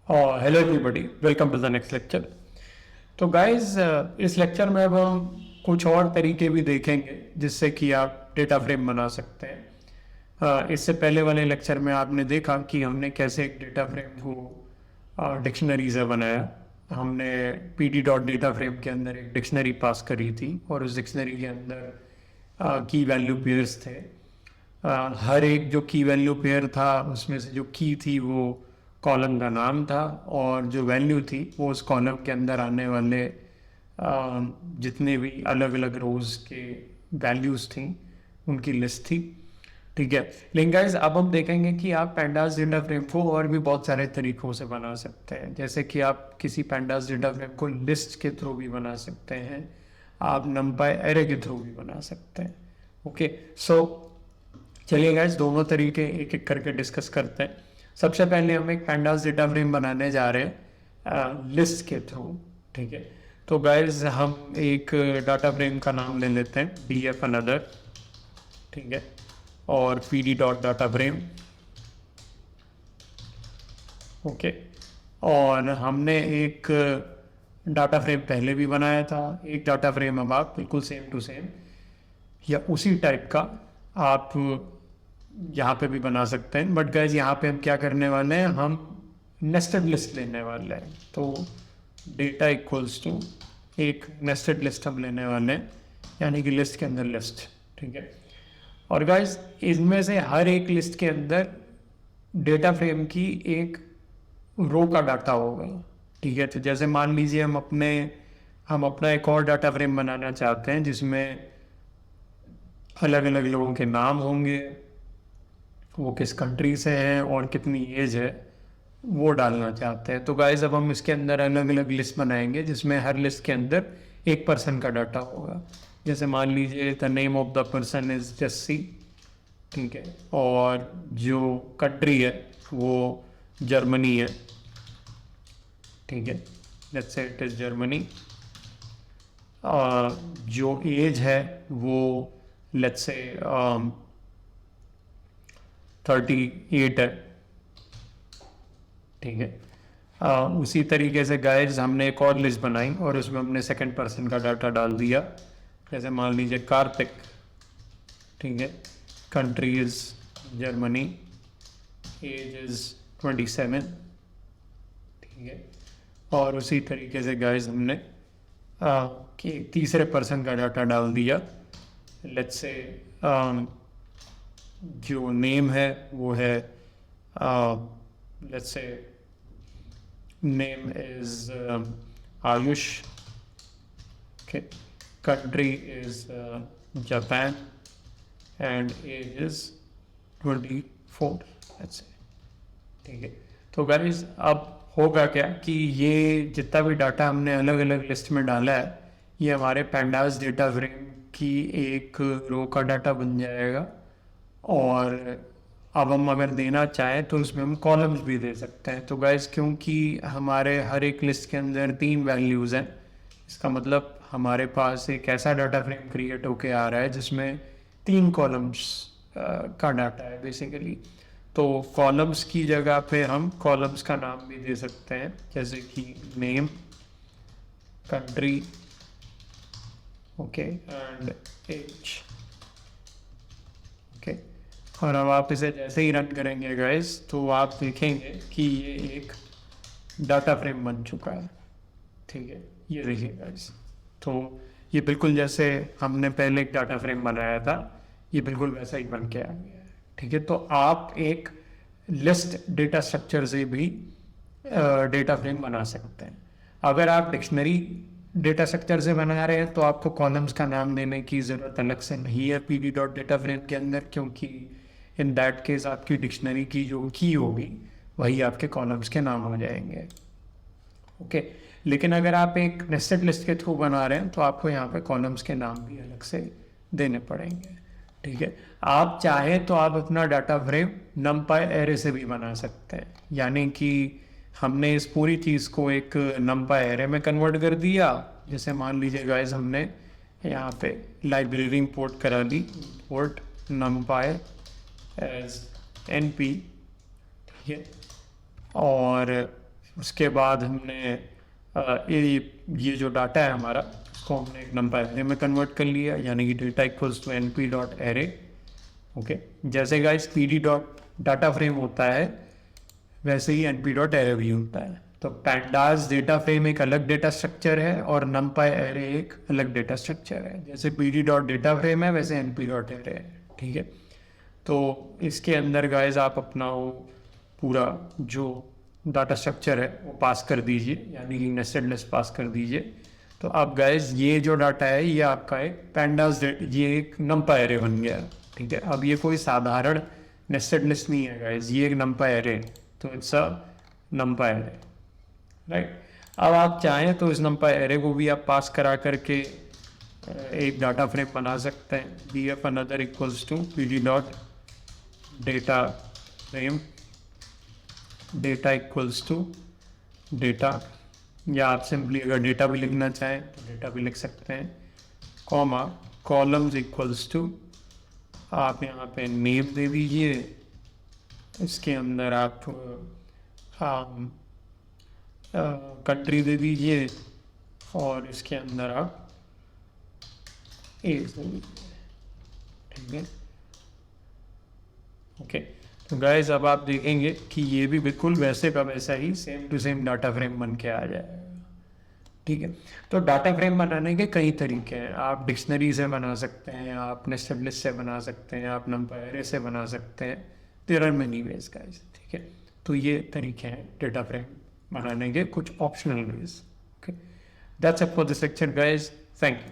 Hello everybody, welcome to the next lecture. तो guys, इस lecture में अब हम कुछ और तरीके भी देखेंगे जिससे कि आप डेटा फ्रेम बना सकते हैं। इससे पहले वाले लेक्चर में आपने देखा कि हमने कैसे एक डेटा फ्रेम को डिक्शनरी से बनाया। हमने P D dot data frame के अंदर एक डिक्शनरी पास करी थी और उस डिक्शनरी के अंदर की वैल्यू पेयर्स थे। हर एक जो की वैल्यू पेयर था उसमें से जो की थी वो कॉलम का नाम था और जो वैल्यू थी वो उस कॉलम के अंदर आने वाले जितने भी अलग अलग रोज के वैल्यूज़ थी उनकी लिस्ट थी। ठीक है, लेकिन गाइस अब हम देखेंगे कि आप पैंडास डेटा फ्रेम को और भी बहुत सारे तरीकों से बना सकते हैं। जैसे कि आप किसी पैंडास डेटा फ्रेम को लिस्ट के थ्रू भी बना सकते हैं, आप नंपाई एरे के थ्रू भी बना सकते हैं। ओके, सो चलिए गाइस दोनों तरीके एक एक करके डिस्कस करते हैं। सबसे पहले हम एक पैंडास डेटा फ्रेम बनाने जा रहे हैं लिस्ट के थ्रू। ठीक है, तो गाइस हम एक डाटा फ्रेम का नाम ले लेते हैं डी एफ अनदर। ठीक है, और P D dot data frame. Okay, और हमने एक डाटा फ्रेम पहले भी बनाया था, एक डाटा फ्रेम अब आप बिल्कुल सेम टू सेम या उसी टाइप का आप यहाँ पे भी बना सकते हैं। बट गाइज यहाँ पे हम क्या करने वाले हैं, हम नेस्टेड लिस्ट लेने वाले हैं। तो डेटा इक्वल्स टू एक नेस्टेड लिस्ट हम लेने वाले हैं, यानी कि लिस्ट के अंदर लिस्ट। ठीक है, और गाइज इनमें से हर एक लिस्ट के अंदर डेटा फ्रेम की एक रो का डाटा होगा। ठीक है, तो जैसे मान लीजिए हम अपना एक और डाटा फ्रेम बनाना चाहते हैं जिसमें अलग अलग लोगों के नाम होंगे, वो किस कंट्री से हैं और कितनी एज है वो डालना चाहते हैं। तो गाइस अब हम इसके अंदर अलग अलग लिस्ट बनाएंगे जिसमें हर लिस्ट के अंदर एक पर्सन का डाटा होगा। जैसे मान लीजिए the name of the person is Jassi. ठीक है, और जो कंट्री है वो जर्मनी है। ठीक है, लेट्स से इट इज जर्मनी। जो एज है वो लेट्स से 38 है। ठीक है, उसी तरीके से गाइस हमने एक और लिस्ट बनाई और उसमें हमने सेकंड पर्सन का डाटा डाल दिया। जैसे मान लीजिए कार्तिक। ठीक है, country is Germany, age is 27। ठीक है, और उसी तरीके से गाइस हमने कि तीसरे पर्सन का डाटा डाल दिया। लेट्स से जो नेम है वो है let's say name is Ayush. Okay, country is Japan and age is 24। Let's say. ठीक है, तो गाइस अब होगा क्या कि ये जितना भी डाटा हमने अलग अलग लिस्ट में डाला है ये हमारे पैंडास डेटा फ्रेम की एक रो का डाटा बन जाएगा। और अब हम अगर देना चाहें तो उसमें हम कॉलम्स भी दे सकते हैं। तो गाइस क्योंकि हमारे हर एक लिस्ट के अंदर 3 वैल्यूज़ हैं, इसका मतलब हमारे पास एक ऐसा डाटा फ्रेम क्रिएट होके आ रहा है जिसमें 3 कॉलम्स का डाटा है बेसिकली। तो कॉलम्स की जगह पे हम कॉलम्स का नाम भी दे सकते हैं, जैसे कि name, country, okay, and age. Okay, और अब आप इसे जैसे ही रन करेंगे गाइस तो आप देखेंगे कि ये एक डाटा फ्रेम बन चुका है। ठीक है, ये देखिए गाइस, तो ये बिल्कुल जैसे हमने पहले एक डाटा फ्रेम बनाया था ये बिल्कुल वैसा ही बन के आ गया है। ठीक है, तो आप एक लिस्ट डेटा स्ट्रक्चर से भी डेटा फ्रेम बना सकते हैं। अगर आप डिक्शनरी डेटा स्ट्रक्चर से बना रहे हैं तो आपको कॉलम्स का नाम देने की ज़रूरत अलग से नहीं है P D dot data frame के अंदर, क्योंकि इन दैट केस आपकी डिक्शनरी की जो की होगी वही आपके कॉलम्स के नाम हो जाएंगे। ओके, लेकिन अगर आप एक नेस्टेड लिस्ट के थ्रू बना रहे हैं तो आपको यहाँ पे कॉलम्स के नाम भी अलग से देने पड़ेंगे। ठीक है, आप चाहें तो आप अपना डाटा फ्रेम नमपाई एरे से भी बना सकते हैं, यानी कि हमने इस पूरी चीज़ को एक नमपाई एरे में कन्वर्ट कर दिया। जैसे मान लीजिए गाइस हमने यहाँ पे लाइब्रेरी इंपोर्ट करा ली, इंपोर्ट नमपाई एज NP। ठीक है, और उसके बाद हमने ये जो डाटा है हमारा, उसको हमने एक नंबर एरे में कन्वर्ट कर लिया, यानी कि data equals to n p dot array. Okay, जैसे guys p D dot data frame होता है वैसे ही एन पी डॉट एरे भी होता है। तो पैंडास डेटा फ्रेम एक अलग डेटा स्ट्रक्चर है और नमपाई एरे एक अलग डेटा स्ट्रक्चर है। जैसे P D dot data frame है वैसे एन पी डॉट एरे है, ठीक है। तो इसके अंदर गाइस आप अपना वो पूरा जो डाटा स्ट्रक्चर है वो पास कर दीजिए, यानी कि नेस्टेड लिस्ट पास कर दीजिए। तो अब गाइस ये जो डाटा है ये आपका एक पैंडास ये एक नमपाई एरे बन गया, ठीक है। अब ये कोई साधारण नेस्टेड लिस्ट नहीं है गाइस, ये एक नमपाई एरे, तो इट्स अ नमपाई एरे, राइट। अब आप चाहें तो इस नमपाई एरे को भी आप पास करा करके एक डाटा फ्रेम बना सकते हैं। D F another equals to P D dot data frame data equals to data, या आप सिंपली अगर डेटा भी लिखना चाहें तो डेटा भी लिख सकते हैं, कॉमा कॉलम्स इक्वल्स टू, आप यहाँ पे नेम दे दीजिए, इसके अंदर आप कंट्री दे दीजिए और इसके अंदर आप एज दे दीजिए, ठीक है। ओके, तो गाइस अब आप देखेंगे कि ये भी बिल्कुल वैसे का वैसा ही same to same data frame बन के आ जाएगा, ठीक है। तो डाटा फ्रेम बनाने के कई तरीके हैं। आप डिक्शनरी से बना सकते हैं, आप नेस्टेड लिस्ट से बना सकते हैं, आप नंपाई एरे से बना सकते हैं। There are many ways guys, ठीक है। तो ये तरीके हैं डेटा फ्रेम बनाने के, कुछ optional ways. Okay, that's it for this lecture guys, thank you.